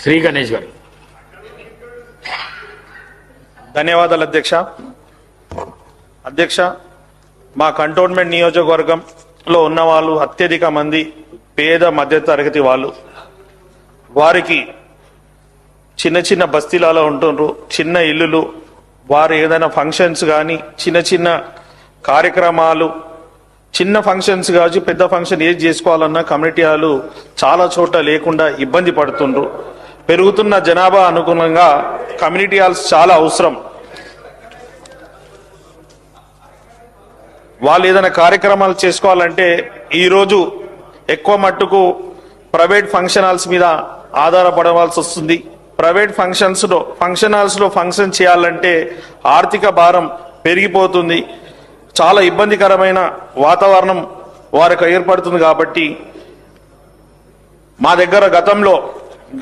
శ్రీ గణేష్ గారు. ధన్యవాదాలు అధ్యక్ష. అధ్యక్ష, మా కంటోన్మెంట్ నియోజకవర్గంలో ఉన్న వాళ్ళు అత్యధిక మంది పేద మధ్య తరగతి వాళ్ళు. వారికి చిన్న చిన్న బస్తీలలో ఉంటున్నారు, చిన్న ఇల్లులు. వారు ఏదైనా ఫంక్షన్స్ కానీ చిన్న చిన్న కార్యక్రమాలు, చిన్న ఫంక్షన్స్ కావచ్చు పెద్ద ఫంక్షన్ ఏది చేసుకోవాలన్నా కమ్యూనిటీ హాలు చాలా చోట్ల లేకుండా ఇబ్బంది పడుతుండ్రు. పెరుగుతున్న జనాభా అనుగుణంగా కమ్యూనిటీ హాల్స్ చాలా అవసరం. వాళ్ళు ఏదైనా కార్యక్రమాలు చేసుకోవాలంటే ఈరోజు ఎక్కువ మట్టుకు ప్రైవేట్ ఫంక్షన్ హాల్స్ మీద ఆధారపడవలసి వస్తుంది. ప్రైవేట్ ఫంక్షన్ హాల్స్లో ఫంక్షన్ చేయాలంటే ఆర్థిక భారం పెరిగిపోతుంది. చాలా ఇబ్బందికరమైన వాతావరణం వారికి ఏర్పడుతుంది. కాబట్టి మా దగ్గర గతంలో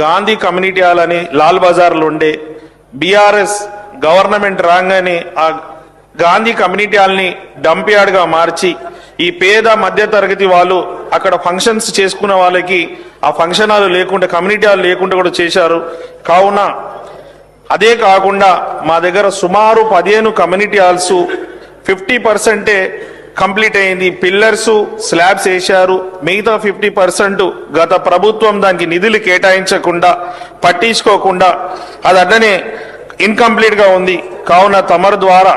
గాంధీ కమ్యూనిటీ హాల్ అని లాల్ బజార్లో ఉండే, బీఆర్ఎస్ గవర్నమెంట్ రాగానే ఆ గాంధీ కమ్యూనిటీ హాల్ని డంప్ యార్డ్గా మార్చి ఈ పేద మధ్య తరగతి వాళ్ళు అక్కడ ఫంక్షన్స్ చేసుకున్న వాళ్ళకి ఆ ఫంక్షన్ హాల్ లేకుండా, కమ్యూనిటీ హాల్ లేకుండా కూడా చేశారు. కావున అదే కాకుండా మా దగ్గర సుమారు 15 కమ్యూనిటీ హాల్స్ 50% కంప్లీట్ అయింది. పిల్లర్స్ స్లాబ్స్ వేశారు. మిగతా 50% గత ప్రభుత్వం దానికి నిధులు కేటాయించకుండా, పట్టించుకోకుండా అది అట్లనే ఇన్కంప్లీట్ గా ఉంది. కావున తమరు ద్వారా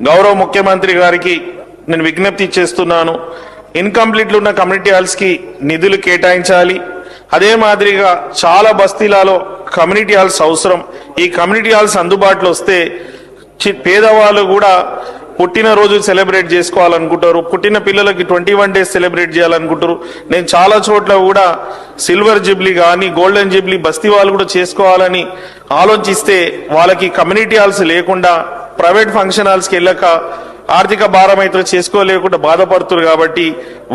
గౌరవ ముఖ్యమంత్రి గారికి నేను విజ్ఞప్తి చేస్తున్నాను, ఇన్కంప్లీట్లు ఉన్న కమ్యూనిటీ హాల్స్ కి నిధులు కేటాయించాలి. అదే మాదిరిగా చాలా బస్తీలలో కమ్యూనిటీ హాల్స్ అవసరం. ఈ కమ్యూనిటీ హాల్స్ అందుబాటులో వస్తే పేదవాళ్ళు కూడా పుట్టినరోజు సెలబ్రేట్ చేసుకోవాలనుకుంటారు, పుట్టిన పిల్లలకి 21 days సెలబ్రేట్ చేయాలనుకుంటారు. నేను చాలా చోట్ల కూడా సిల్వర్ జూబ్లీ కానీ గోల్డెన్ జూబ్లీ బస్తీ వాళ్ళు కూడా చేసుకోవాలని ఆలోచిస్తే వాళ్ళకి కమ్యూనిటీ హాల్స్ లేకుండా ప్రైవేట్ ఫంక్షన్ హాల్స్కి వెళ్ళక ఆర్థిక భారం అయితే చేసుకోలేకుండా బాధపడుతున్నారు. కాబట్టి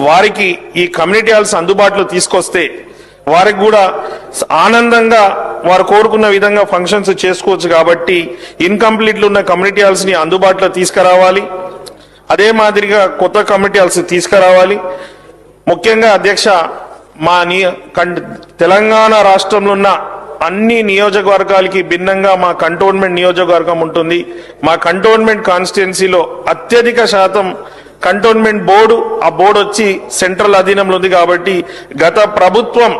వారికి ఈ కమ్యూనిటీ హాల్స్ అందుబాటులో తీసుకొస్తే వారికి కూడా ఆనందంగా వారు కోరుకున్న విధంగా ఫంక్షన్స్ చేసుకోవచ్చు. కాబట్టి ఇన్కంప్లీట్లు ఉన్న కమ్యూనిటీ హాల్స్ ని అందుబాటులో తీసుకురావాలి. అదే మాదిరిగా కొత్త కమ్యూనిటీ హాల్స్ తీసుకురావాలి. ముఖ్యంగా అధ్యక్ష, మా తెలంగాణ రాష్ట్రంలో ఉన్న అన్ని నియోజకవర్గాలకి భిన్నంగా మా కంటోన్మెంట్ నియోజకవర్గం ఉంటుంది. మా కంటోన్మెంట్ కాన్స్టిట్యున్సీలో అత్యధిక శాతం కంటోన్మెంట్ బోర్డు, ఆ బోర్డు వచ్చి సెంట్రల్ అధీనంలో ఉంది. కాబట్టి గత ప్రభుత్వం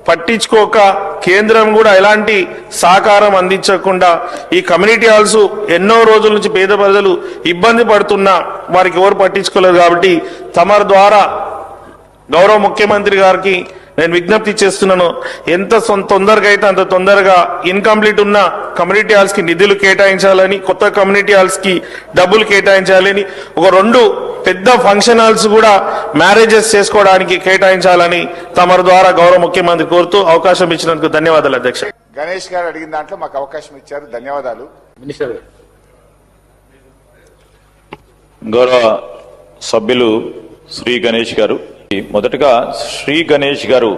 పట్టించుకోక, కేంద్రం కూడా ఎలాంటి సహకారం అందించకుండా ఈ కమ్యూనిటీ హాల్స్ ఎన్నో రోజుల నుంచి పేద ప్రజలు ఇబ్బంది పడుతున్నా వారికి ఎవరు పట్టించుకోలేదు. కాబట్టి తమరి ద్వారా గౌరవ ముఖ్యమంత్రి గారికి నేను విజ్ఞప్తి చేస్తున్నాను, ఎంత తొందరగా అయితే అంత తొందరగా ఇన్కంప్లీట్ ఉన్న కమ్యూనిటీ హాల్స్ కి నిధులు కేటాయించాలని, కొత్త కమ్యూనిటీ హాల్స్ కి డబ్బులు కేటాయించాలని, ఒక 2 పెద్ద ఫంక్షన్ హాల్స్ కూడా మ్యారేజెస్ చేసుకోవడానికి కేటాయించాలని తమరి ద్వారా గౌరవ ముఖ్యమంత్రి కోరుతూ అవకాశం ఇచ్చినందుకు ధన్యవాదాలు అధ్యక్ష. గణేష్ గారు అడిగిన దాంట్లో మాకు అవకాశం ఇచ్చారు, ధన్యవాదాలు. మినిస్టర్ గౌరవ సభ్యులు శ్రీ గణేష్ గారు, మొదటగా శ్రీ గణేష్ గారు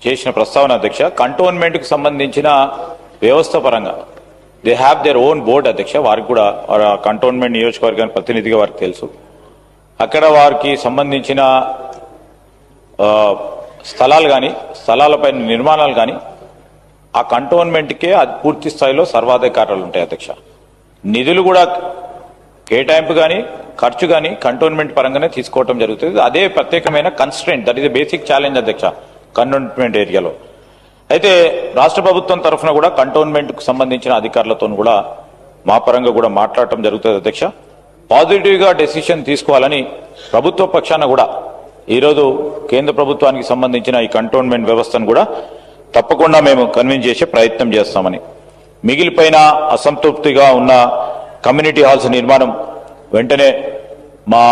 చేసిన ప్రస్తావన అధ్యక్ష, కంటోన్మెంట్ కు సంబంధించిన వ్యవస్థ పరంగా they have their own board అధ్యక్ష. వారికి కూడా కంటోన్మెంట్ నియోజకవర్గానికి ప్రతినిధిగా వారికి తెలుసు. అక్కడ వారికి సంబంధించిన స్థలాలు కానీ, స్థలాలపైన నిర్మాణాలు కానీ ఆ కంటోన్మెంట్కే పూర్తి స్థాయిలో సర్వాధికారాలు ఉంటాయి అధ్యక్ష. నిధులు కూడా కేటాయింపు కానీ ఖర్చు కానీ కంటోన్మెంట్ పరంగానే తీసుకోవడం జరుగుతుంది. అదే ప్రత్యేకమైన constraint, that is basic challenge అధ్యక్ష కంటోన్మెంట్ ఏరియాలో. అయితే రాష్ట్ర ప్రభుత్వం తరఫున కూడా కంటోన్మెంట్ కు సంబంధించిన అధికారులతో కూడా మా పరంగా కూడా మాట్లాడటం జరుగుతుంది అధ్యక్ష. పాజిటివ్ గా డెసిషన్ తీసుకోవాలని ప్రభుత్వ పక్షాన కూడా ఈరోజు కేంద్ర ప్రభుత్వానికి సంబంధించిన ఈ కంటోన్మెంట్ వ్యవస్థను కూడా తప్పకుండా మేము కన్విన్స్ చేసే ప్రయత్నం చేస్తామని, మిగిలిపోయిన అసంతృప్తిగా ఉన్న కమ్యూనిటీ హాల్స్ నిర్మాణం వెంటనే మా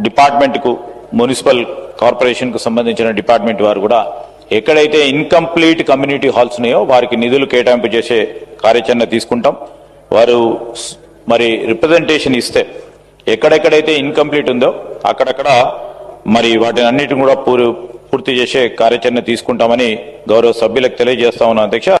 డిపార్ట్మెంట్ కు, మున్సిపల్ కార్పొరేషన్ కు సంబంధించిన డిపార్ట్మెంట్ వారు కూడా ఎక్కడైతే ఇన్కంప్లీట్ కమ్యూనిటీ హాల్స్ ఉన్నాయో వారికి నిధులు కేటాయింపు చేసే కార్యాచరణ తీసుకుంటాం. వారు మరి రిప్రజెంటేషన్ ఇస్తే ఎక్కడెక్కడైతే ఇన్కంప్లీట్ ఉందో అక్కడక్కడ మరి వాటిని అన్నిటిని కూడా పూర్తి చేసే కార్యాచరణ తీసుకుంటామని గౌరవ సభ్యులకు తెలియజేస్తా ఉన్నాం అధ్యక్ష.